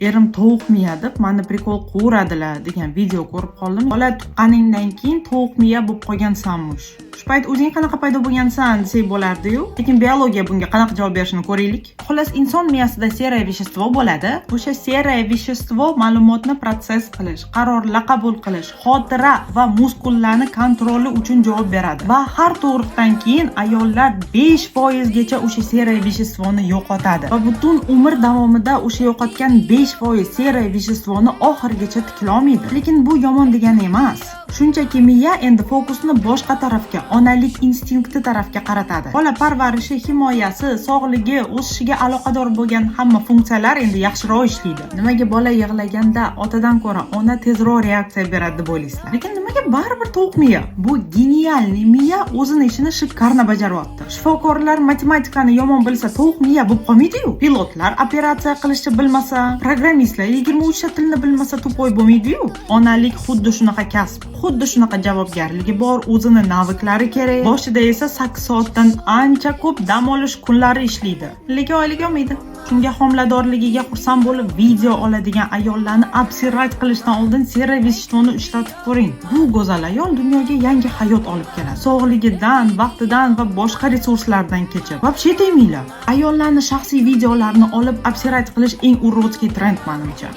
Erim tovuq miya deb mani prikol qiluradilar degan video ko'rib qoldim. Bola tuqqaningdan keyin tovuq miya bo'lib qolgansanmish. Shu payt o'zing qanaqa paydo bo'lgansan desak bo'lardi-yu. Lekin biologiya bunga qanaqa javob berishini ko'raylik. Xullas, inson miyasida seraya veshество bo'ladi. O'sha seraya veshество ma'lumotni protsess qilish, qarorlar qabul qilish, xotira va muskullarni kontroli uchun javob beradi. Va har tug'ruqdan keyin ayollar 5% gacha o'sha seraya veshествоni yo'qotadi. Va butun umr davomida o'sha yo'qotgan 5% seraya veshествоni oxirigacha tiklay olmaydi. Lekin bu yomon degani emas. Shunchaki miya endi fokusni boshqa tarafga, onalik instinkti tarafga qaratadi. Bola parvarishi, himoyasi, sog'ligi, o'sishiga aloqador bo'lgan hamma funksiyalar endi yaxshiroq ishlaydi. Nimaga bola yig'laganda otadan ko'ra ona tezroq reaksiya beradi deb o'ylaysizlar? Lekin nimaga baribir tovuq miya? Bu genialniy miya o'zini ishini shikarna bajaryapti. Shifokorlar matematikani yomon bilsa, tovuq miya bo'lib qolmaydi-yu. Pilotlar operatsiya qilishni bilmasa, programmistlar 23 ta tilni bilmasa to'poy bo'lmaydi-yu. Onalik xuddi shunaqa kasb. Xuddi shunaqa javobgarligi bor, o'zini naviklari kerak. Boshida esa 8 soatdan ancha ko'p dam olish kunlari ishlaydi. Lekin oylik olmaydi. Shunga homiladorligiga xursand bo'lib video oladigan ayollarni obsirrat qilishdan oldin seraya veshествоni ishlatib ko'ring. Bu go'zal ayol dunyoga yangi hayot olib keladi. Sog'ligidan, vaqtidan va boshqa resurslardan kechib. Вообще demanglar. Ayollarni shaxsiy videolarini olib obsirrat qilish eng urotskiy trend menimcha.